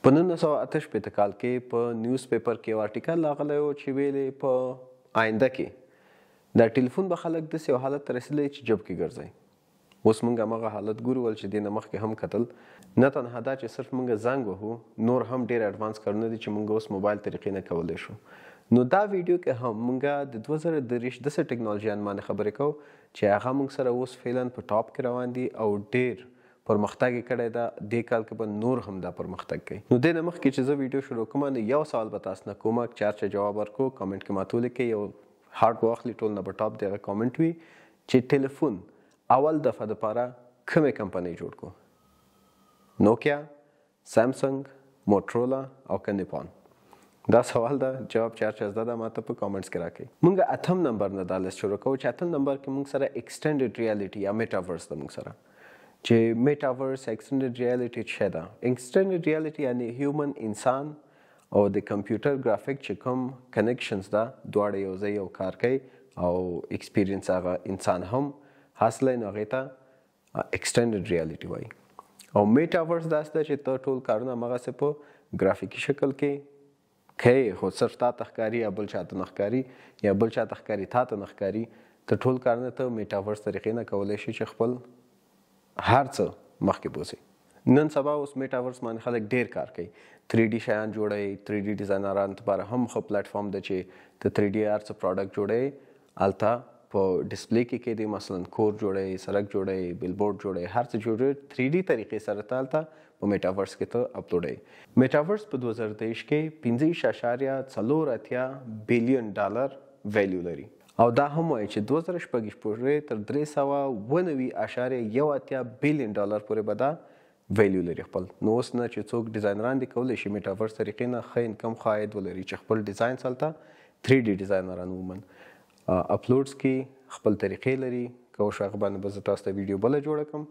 په 1988 کال کې په نیوز پیپر کې یو آرټیکل راغلی و چې ویلې په آینده کې دا ټلیفون به خلک داسې یو حالت ته رسېدلی چې جب کې ګرځوي. اوس موږ همغه حالت ګورو ول چې دې نه مخکې هم کتل. نه تنها دا چې صرف موږ زنګ وهو، نور هم ډېر اډوانس کارونه دي چې موږ اوس موبایل طریقې نه کولی شو. نو دا ویډیو کې هم موږ د 2023 داسې ټکنالوژیان باندې خبرې کوو چې هغه موږ سره اوس فعلا په ټاپ کې روان دي او ډېر پرمختګ یې کړی ده. دې کال کې به نور هم دا پرمختګ کوي. نو دې نه مخکې چې زه ویډیو شروع کوم نو یو سوال به تاسو نه کوم چې هر چا جواب ورکړو کامنټ کې ماته ولیکئ. یو هارډ به واخلي ټول نه به ټاپ د هغه کامنټ وي چې ټلیفون اول دفعه دپاره کومې کمپنۍ جوړ کړو؟ نوکیا، سامسنګ، موټرولا او که نیپان؟ دا سوال ده، جواب چې هر چا زده ده ماته په کامنټس کې راکړئ. موږ اتم نمبر نه دا لیست شروع کوو چې اتم نمبر کې موږ سره ایکسټینډډ ریالټي یا میټاورس ده. موږ سره چې میټاورس ایکسټینډډ ریالټي څه ده؟ ایکسټینډډ ریالټي یعنی هیومن انسان او د کمپیوټر ګرافیک چې کوم کنیکشنز ده دواړه یو ځای یو کار کوي او ایکسپیرینس هغه انسان هم حاصلوي، نو هغې ته ایکسټینډډ ریالټي وایي. او میټاورس داسې ده چې ته ټول کارونه همغسې په ګرافیکي شکل کې کوي، خو صرف تا ته ښکاري یا بل چا ته نه ښکاري یا بل چا ته ښکاري تا ته نه ښکاري. ته ټول کارونه ته میټاورس طریقې نه کولی شي چې خپل هر څه مخکې بوځي. نن سبا اوس میټاورس باندې خلک ډېر کار کوي، 3D شیان جوړوي. 3D ډیزاینرانو لپاره هم ښه پلیټفارم ده چې ته 3D هر څه پروډکټ جوړوي، هلته په ډسپلی کې کیدی، مثلا کور جوړوي، سړک جوړوي، بیلبورډ جوړوي، هر څه جوړوي 3D طریقې سره ته هلته په میټاورس کې ته اپلوډوي. میټاورس په 2023 کې 15.48 بلین ډالر ویلیو لري او دا هم وایي چې 2026 پورې تر 390.18 بلین ډالر پورې به دا ویلیو لري خپل. نو اوس نه چې څوک ډیزاینران دي کولی شي میټاورس طریقې نه ښه انکم ښه عاید ولري چې خپل ډیزاینس هلته 3D ډیزاینران عموما اپلوډس کې خپل طریقې لري. کوښښ هغه باندې به زه تاسو ته ویډیو بله جوړه کړم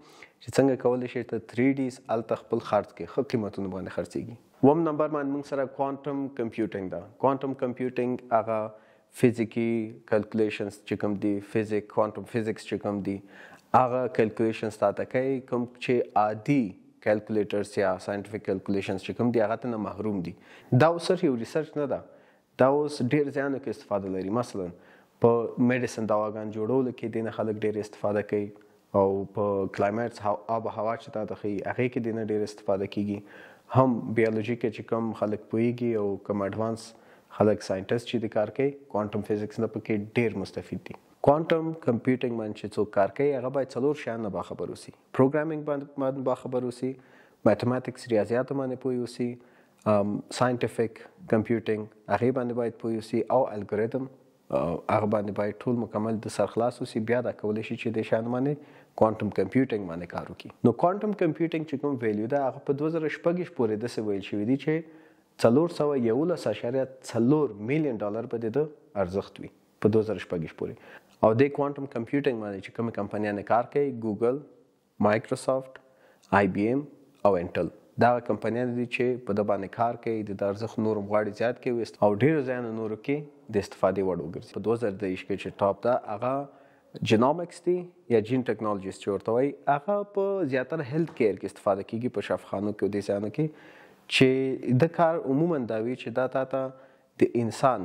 چې څنګه کولی شئ ته 3D هلته خپل خرڅ کې ښه قیمتونه باندې خرڅېږي. اووم نمبر باندې موږ سره کوانټم کمپیوټینګ ده. کوانټم کمپیوټینګ هغه فزیکي کیلکولیشنز چې کوم دي، کوانټم فزیکس چې کوم دي، هغه کیلکولیشنز تا ته کوي کوم چې عادي کیلکولیټرز یا ساینټیفیک کیلکولیشنز چې کوم دي هغه ته نه محروم دي. دا اوس صرف یو ریسرچ نه ده، دا اوس ډېر ځایانو کې استفاده لري. مثلا په میډیسن دواګان جوړولو کې دې نه خلک ډېر استفاده کوي او په کلایمیټس آب و هوا چې تا ته ښیي هغې کې دې نه ډېر استفاده کېږي. هم بیولوژي کې چې کوم خلک پوهېږي او کوم اډوانس خلک ساینټسټ چې د کار کوي کوانټم فزیکس نه پکې ډېر مستفید دي. کوانټم کمپیوټینګ باندې چې څوک کار کوي هغه باید 4 شیان نه باخبر اوسي. پروګرامینګ باندې باخبر اوسي، میتھمیټکس ریاضیاتو باندې پوه اوسي، ساینټیفیک کمپیوټینګ هغې باندې باید پوه اوسي او الګوریدم هغه باندې باید ټول مکمل د سرخلاص اوسي. بیا دا کولی شي چې د شیانو باندې کوانټم کمپیوټینګ باندې کار وکړي. نو کوانټم کمپیوټینګ چې کوم ویلیو ده هغه په 2026 پورې داسې ویل شوي دي چې 411.4 ملیون ډالر به د ارزښت وي په 2026 پورې. او د کوانټم کمپیوټینګ باندې چې کومې کمپنیانې کار کوي، ګوګل، مایکروسافټ، IBM او انټل، دا کمپنیانې دي چې په ده باندې کار کوي، د ارزښت نور هم غواړي زیات کوي او ډېرو ځایونو نورو کې د استفادې وړ وګرځي. په 2023 کې چې ټاپ ده هغه جینومکس دی یا جین ټیکنالوژیز چې ورته وایي، هغه په زیاتره هیلث کیر کې استفاده کېږي په شفاخانو کې او دې ځایونو کې چې د کار عموما دا وي چې دا تا ته د انسان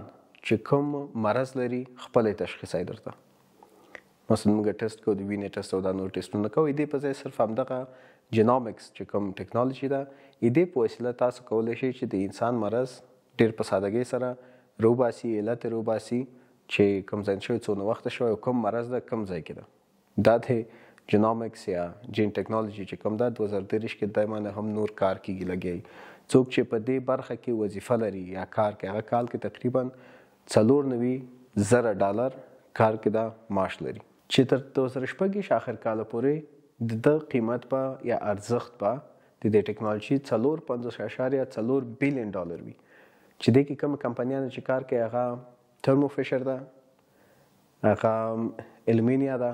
چې کوم مرض لري خپله تشخیصوي درته. مثلا موږ ټیسټ کوو، د وینې ټیسټ او دا نور ټیسټونه کوو، دې په ځای صرف همدغه جینومکس چې کوم ټیکنالوژي ده دې په وسیله تاسو کولی شئ چې د انسان مرض ډېر په سادګۍ سره روباسي، علت یې روباسي چې کوم ځای شوی، څونه وخته شوی او کوم مرض ده کوم ځای کې ده. دا د جینومکس یا جین ټیکنالوژي چې کوم ده 2023 کې د باندې هم نور کار کېږي لګیایي. څوک چې په دې برخه کې وظیفه لري یا کار کوي هغه کال کې تقریبا 94,000 ډالر کار کې دا معاش لري چې تر 2026 آخر کاله پورې د قیمت به یا ارزښت به د دې ټیکنالوژي 54.4 بلین ډالر وي. چې دې کې کومه کمپنیانې چې کار کوي هغه ترمو فشر ده، هغه المینیا ده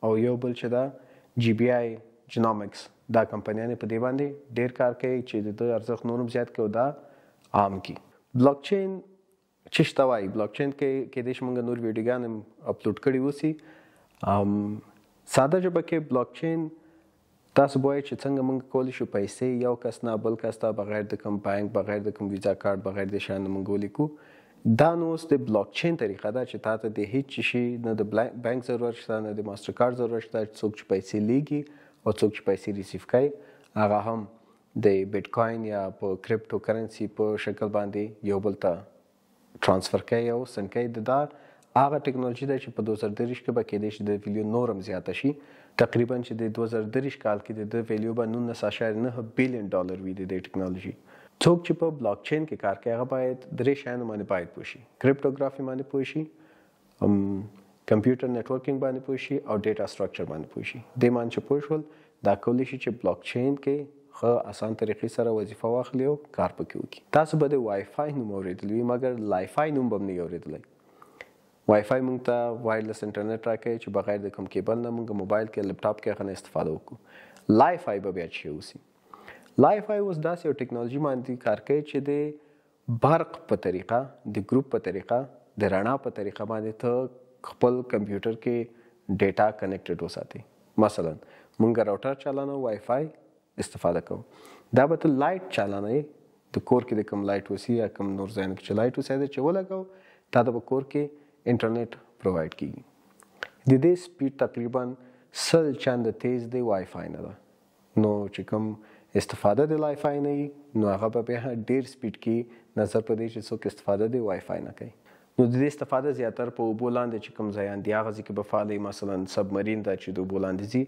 او یو بل چې ده GBI جینومکس. دا کمپنیانې په دې باندې ډېر کار کوي چې د ارزښت نور هم زیات کړي او دا عام کړي. بلاک چین څه شته وایي؟ بلاک چین کې کیدای شي موږ نور ویډیوګان هم اپلوډ کړي اوسي. ساده ژبه کې بلاک چین تاسو به وایئ چې څنګه موږ کولی شو پیسې یو کس نه بل کس ته بغیر د کوم بانک بغیر د کوم ویزا کارت بغیر د شان موږ ولیکو. دا نو اوس د بلاک چین طریقه ده چې تاسو د هیڅ شي نه د بانک ضرورت شته نه د ماستر کارت ضرورت شته. څوک چې پیسې لیږي او څوک چې پیسې ریسیو کوي هغه هم د بیت کوین یا په کریپټو کرنسي په شکل باندې یو بل ته ترانسفر کوي او سند کوي. دا هغه ټکنالوژي ده چې په 2023 کې به کېدای شي د ویلیو نورم زیاته شي. تقریبا چې د 2023 کال کې د ویلیو به 19.9 بلین ډالر وي د دې ټکنالوژي. څوک چې په بلاک چین کې کار کوي هغه باید درې شیانو باندې باید پوه شي. کریپټوګرافي باندې پوه شي، کمپیوټر نیټورکینګ باندې پوه شي او ډیټا سټرکچر باندې پوه شي. دې باندې چې پوه شول دا کولی شي چې بلاک چین کې ښه اسان طریقې سره وظیفه واخلي او کار پکې وکړي. تاسو به د وای فای نوم اورېدلی وي مګر لای فای نوم به هم نه یې اورېدلی. وای فای موږ ته وایرلس انټرنیټ راکوي چې بغیر د کوم کیبل نه موږ موبایل کې لیپټاپ کې هغه نه استفاده وکړو. لای فای به بیا څه اوسي؟ لای فای اوس داسې یو ټکنالوژي باندې کار کوي چې د برق په طریقه د ګروپ په طریقه د رڼا په طریقه باندې ته خپل کمپیوټر کې ډیټا کنیکټډ وساتي. مثلا مونږ راوټر چالانو وای فای استفاده کوو. دا به ته لایټ چالانې د کور کې د کوم لایټ وسی یا کوم نور ځای کې چې لایټ وسی دا چې ولګو تا د کور کې انټرنیټ پرووایډ کیږي. د دې سپیډ تقریبا 100 چنده تیز دی وای فای نه ده. نو چې کوم استفاده د لای فای نه وي نو هغه به بیا ډېر سپیډ کې نظر په دې چې څوک استفاده د وای فای نه کوي. نو د دې استفاده زیاتره په اوبو لاندې چې کوم ځایان دي هغه ځای کې به فعال وي. مثلا سبمرین ده چې د اوبو لاندې ځي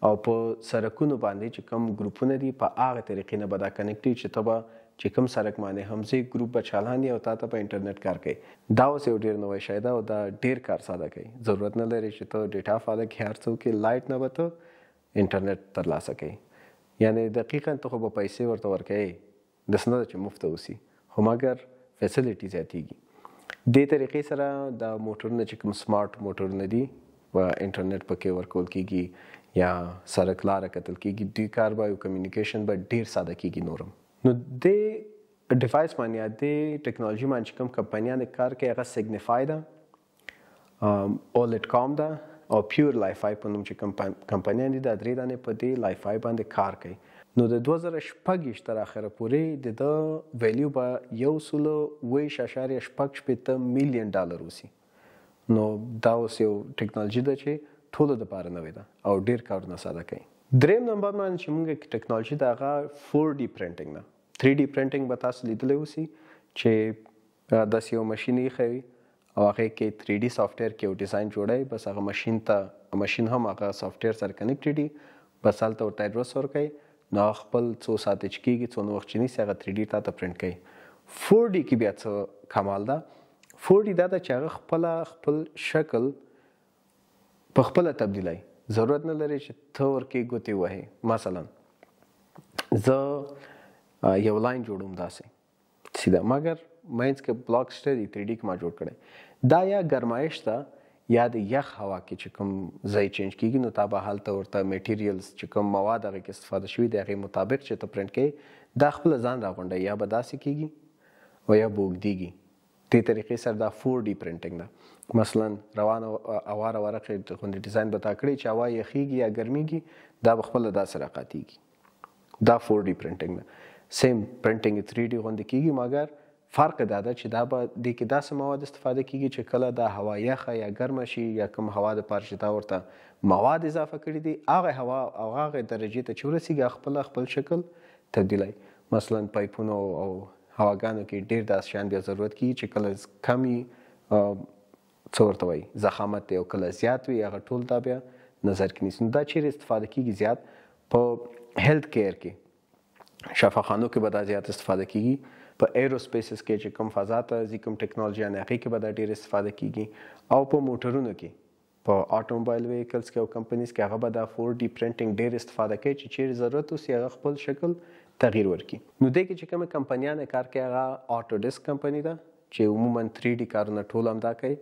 او په سړکونو باندې چې کوم ګروپونه دي په هغه طریقې نه به دا کنیکټ وي چې ته به چې کوم سړک باندې هم ځې ګروپ به چالان وي او تا ته په انټرنیټ کار کوي. دا اوس یو ډېر نوی شی ده او دا ډېر کار ساده کوي. ضرورت نه لري چې ته ډیټا فعاله کړې، هر څه وکړې، لایټ نه به ته انټرنیټ ترلاسه کوي. یعنی دقیقا ته خو به پیسې ورته ورکوې، داسې نه ده چې مفته اوسي خو مګر فیسیلیټي زیاتېږي. دې طریقې سره دا موټرونه چې کوم سمارټ موټرونه دي په انټرنیټ پکې ورکول کېږي یا سړک لاره کتل کېږي. دوی کار به یو کمیونیکیشن به ډېر ساده کېږي نورم. نو دې ډیوایس باندې یا دې ټکنالوژي باندې چې کوم کمپنیان کار کوي هغه سیګنیفای ده، اولټ کام ده او پیور لای فای په نوم چې کمپنیان دي دا درې دانې په دې لای فای باندې کار کوي. نو د 2026 تر اخره پورې د ویلیو به 1.6 میلیون ډالر وسی. نو دا اوس یو ټکنالوژي ده چې ټولو دپاره نوې ده او ډېر کارونه ساده کوي. دریم نمبر باندې چې موږ ټکنالوژي ده هغه 4D پرنټینګ ده. 3D پرنټینګ به تاسو لیدلی اوسي چې داسې یو ماشین ایښی وي او هغې کې 3D سافټویر کې یو ډیزاین جوړوي، بس هغه ماشین هم هغه سافټویر سره کنیکټډ وي، بس هلته ورته ایډرس ورکوي نو خپل څو ساعته چې کېږي څونه وخت چې نیسي هغه 3D تا ته پرنټ کوي. 4D کې بیا څه کمال ده؟ 4D دا ده چې هغه خپل شکل په خپله تبدیلوي. ضرورت نه لري چې ته ورکې ګوتې وهې. مثلا زه یو لاین جوړوم داسې سیده مګر منځ کې بلاک شته دي 3D کې ما جوړ کړی. دا یا ګرمایش ده یا د یخ هوا کې چې کوم ځای چینج کېږي نو تا به هلته ورته میټیریلز چې کوم مواد هغې کې استفاده شوي د هغې مطابق چې ته پرنټ کوې دا خپله ځان راغونډوي، یا به داسې کېږي او یا به اوږدېږي. دې طریقې سره دا 4D پرنټینګ ده. مثلا روانه اواره ورقې غوندې ډیزاین به تا کړی چې هوا یخېږي یا ګرمېږي دا به خپله داسې راقاتېږي. دا 4D پرنټینګ ده. سیم پرنټینګ 3D غوندې کېږي مګر فرق دا ده چې دا به دې کې داسې مواد استفاده کېږي چې کله دا هوا یخه یا ګرمه شي یا کوم هوا دپاره چې تا ورته مواد اضافه کړي دي هغه هوا او هغې درجې ته چې ورسېږي خپل شکل تبدیلوي. مثلا پایپونو او هواګانو کې ډېر داسې شیان بیا ضرورت کېږي چې کله کم وي څه ورته وایي ضخامت دی او کله زیات وي هغه ټول دا بیا نظر کې نیسي. نو دا چیرې استفاده کېږي زیات په هیلث کیر کې، شفاخانو کې به دا زیات استفاده کېږي. په ایروسپیسز کې چې کوم فضا ته ځي کوم ټکنالوژیان هغې کې به دا ډېر استفاده کېږي. او په موټرونو کې په اټوموبایل ویکلز کې او کمپنیز کې هغه به دا 4D پرنټینګ ډېر استفاده کوي چې چیرې ضرورت اوسي هغه خپل شکل تغییر ورکړي. نو دې کې چې کومې کمپنیان کار کوي هغه آټوډیسک کمپني ده چې عموما 3D کارونه ټول همدا کوي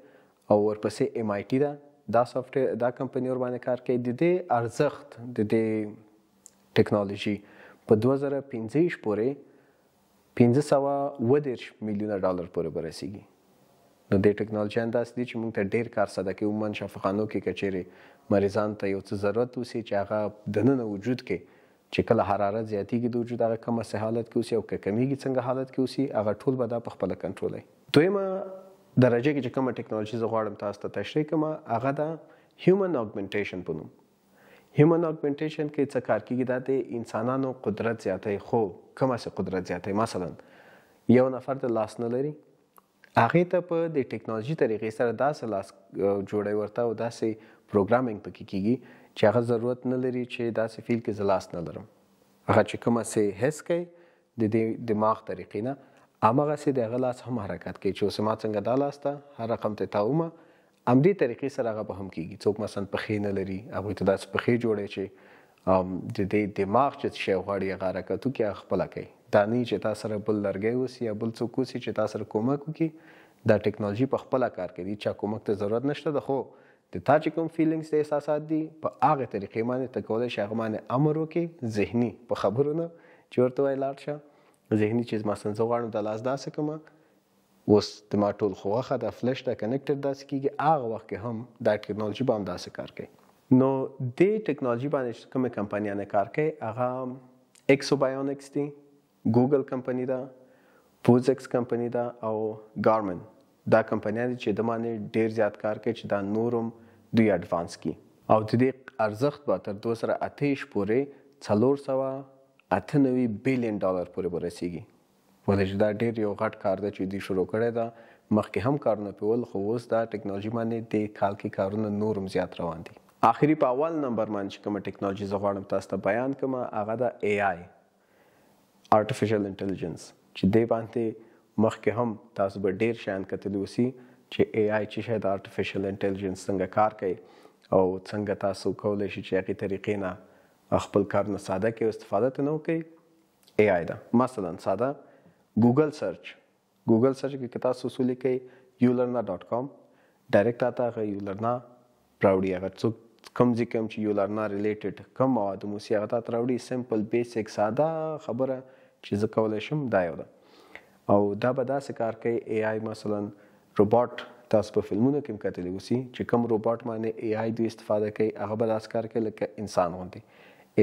او ورپسې MIT ده دا سافټویر دا کمپني ورباندې کار کوي. د دې ارزښت د دې ټکنالوژي په 2025 پورې 530 میلیونه ډالر پورې به رسېږي. نو دې ټکنالوژیان داسې دي چې موږ ته ډېر کار ساده کوي. عموما شفاخانو کې که چیرې مریضانو ته یو څه ضرورت اوسي چې هغه دننه وجود کې چې کله حرارت زیاتیږي د وجود هغه کمه سي حالت کې اوسي او که کمیږي څنګه حالت کې اوسي هغه ټول به دا په خپله کنټرولوي. دویمه درجه کې چې کومه ټکنالوژي زه غواړم تاسو ته تشریح کړم هغه ده هیومن اګمنټیشن په نوم. هیومن اګمنټیشن کې څه کار کیږي دا د انسانانو قدرت زیاتوي. خو کومه سي قدرت زیاتوي؟ مثلا یو نفر د لاس نه لري هغې ته په د ټکنالوژي طریقې سره داسې لاس جوړوي ورته او داسې پروګرامینګ پکې کیږي چې هغه ضرورت نه لري چې داسې فیل کې زه لاس نه لرم. هغه چې کومه سي حس کوي د دې دماغ طریقې نه هماغسې د هغه لاس هم حرکت کوي چې اوس ما څنګه دا لاس ته هر رقم ته تاومه همدې طریقې سره هغه به هم کیږي. څوک مثلا پښې نه لري هغوی ته داسې پښې جوړی چې د دې دماغ چې شی غواړي هغه حرکت وکړي هغه خپله کوي. دا نه چې تا سره بل لرګی اوسي یا بل څوک اوسي چې تا سره کومک وکړي. دا ټکنالوژي په خپله کار کوي چا کومک ته ضرورت نشته ده. خو د تا چې کوم فیلینګز د احساسات دي په هغې طریقې باندې ته کولی شي هغه باندې امر وکړي ذهني په خبرو نه چې ورته وایي لاړ شه ذهني چې مثلا زه غواړم د لاس داسې کړمه اوس زما ټول خوښه ده فلش ده کنیکټډ داسې کېږي هغه وخت کې هم دا ټکنالوژي به هم داسې کار کوي. نو دې ټکنالوژي باندې کومې کمپنیانې کار کوي هغه ایکسوبایونکس دي، ګوګل کمپنی ده، پوزکس کمپنی ده او ګارمن. دا کمپنیان دي چې د باندې ډیر زیات کار کوي چې دا نورم دوی اډوانس کی او د دې ارزښت به تر 2028 پورې 498 بلین ډالر پورې ورسیږي. ولې چې دا ډیر یو غټ کار دی چې دوی شروع کړی ده. مخکې هم کارونه پیول خو اوس دا ټکنالوژي باندې د کال کې کارونه نورم زیات روان دي. آخري په اول نمبر باندې چې کومه ټکنالوژي زه غواړم تاسو ته بیان کړم هغه د AI آرټیفیشل انټیلیجنس چې دې باندې مخکې هم تاسو به ډیر شیان کتلی اوسي چې AI چې شی د آرټیفیشل انټیلیجنس څنګه کار کوي او څنګه تاسو کولی شئ چې هغې طریقې نه خپل کارونه ساده کړئ او استفاده ترې نه وکړئ. AI ده مثلا ساده ګوګل سرچ کې که تاسو ولیکئ ulearna.com ډایرکټ راته هغه ulearna راوړي. هغه څوک کوم ځای کې هم چې ulearna ریلیټډ کوم مواد هم اوسي هغه تاته راوړي. سمپل بیسک ساده خبره چې زه کولی شم دا یو ده او دا به داسې کار کوي. AI مثلا روباټ تاسو په فلمونو کې هم کتلی اوسي چې کوم روباټ باندې AI دوی استفاده کوي هغه به داسې کار کوي لکه انسان غوندې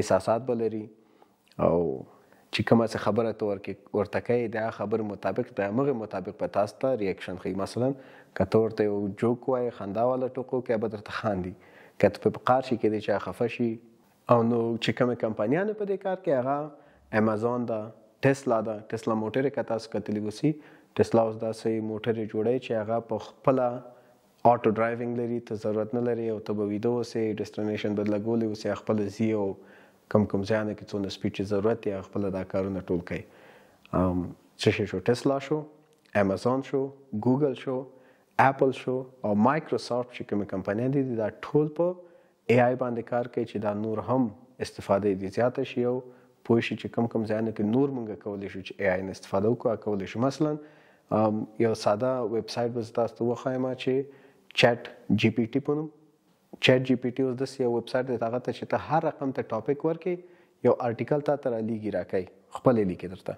احساسات به لري او چې کومه څه خبره ته ورته کوي د هغه خبرې مطابق د همغې مطابق به تاسو ته ریاکشن ښیي. مثلا که ته ورته یو جوک وایې خندا والا ټوک وکړي به درته خاندي. که ته په قهر شي کیدای چې خفه شي. او نو چې کومې کمپنیانې په دې کار کې هغه امازون ده، ټسلا ده. ټسلا موټرې که تاسو کتلی اوسي ټسلا اوس داسې موټرې جوړوي چې هغه په خپله آټو ډرایوینګ لري ته ضرورت نه لري او ته به ویده اوسې ډیسټینیشن به لګولی اوسې خپله ځي او کم ځایانه کې څونه سپیډ چې ضرورت دی هغه خپله دا کارونه ټول کوي. څه شی شو؟ ټسلا شو، امازون شو، ګوګل شو، اپل شو او مایکروسافټ چې کومې کمپنیان دي دا ټول په AI باندې کار کوي چې دا نور هم استفاده دې زیاته شي او پوه شي چې کوم ځایونه کې نور موږ کولی شو چې AI نه استفاده وکړو. کولی شو مثلا یو ساده ویب سایټ به زه تاسو ته وښایم چې چیټ GPT په نوم. چیټ GPT اوس داسې یو ویب سایټ دی هغه ته چې ته هر رقم ته ټاپک ورکړې یو ارټیکل تا ته رالیږي راکوي خپله لیکي درته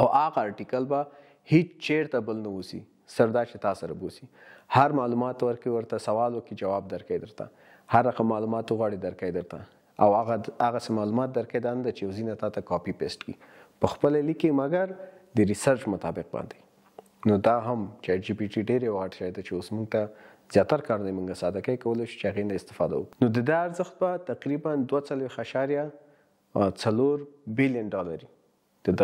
او هغه ارټیکل به هیڅ چیرته بل نه اوسي سر دا چې تا سره بوسي. هر معلومات ورکړي ورته سوال وکړي جواب درکوي درته. هر رقم معلومات وغواړي درکوي درته او هغه معلومات درکوي دا نه ده چې یو ځینه تا ته کاپي پیسټ کړي په خپله لیکي مګر د ریسرچ مطابق باندې. نو دا هم چیټ GPT ډېر یو غټ شی ده چې اوس موږ ته زیاتر کارونه موږ ساده کوي کولی شو چې هغې نه استفاده وکړو. نو د دې ارزښت به تقریبا 2.4 بلین ډالر د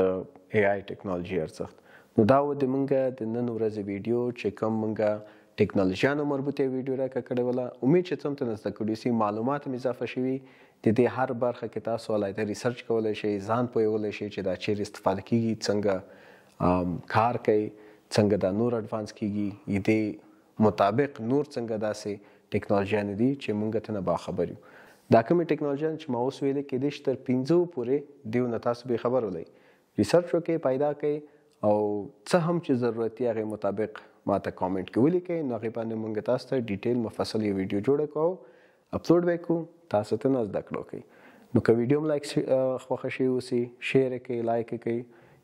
AI ټکنالوژي ارزښت. نو دا و د موږ د نن ورځې ویډیو چې کوم موږ ټکنالوژیانو مربوطه ویډیو راکړه کړې وله. امید چې څه هم ته زده کړي سي معلومات هم اضافه شوي. د دې هر برخه کې تاسو علیحده ریسرچ کولی شئ ځان پوهولی شئ چې دا چیرې استفاده کیږي څنګه کار کوي څنګه دا نور اډوانس کیږي دې مطابق نور څنګه داسې ټکنالوژیانې دي چې موږ ته نه باخبر یو. دا کومې ټکنالوژیانې چې ما اوس ویلې کیدای شي تر 5 پورې دیو نه تاسو بېخبر ولئ. ریسرچ وکړئ پیدا کړئ او څه هم چې ضرورت یې هغې مطابق ما ته کامنټ کې ولیکئ. نو هغې باندې موږ تاسو ته ډیټیل مفصل یو ویډیو جوړه کړو اپلوډ به یې کړو تاسو ته نه زده کړو کوئ. نو که ویډیو هم لایک خوښه شوي اوسي شیر یې کړئ لایک یې کړئ.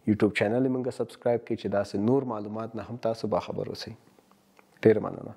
یوټیوب چینل یې موږ سبسکرایب کړئ چې داسې نور معلومات نه هم تاسو باخبر اوسئ. ډېره مننه.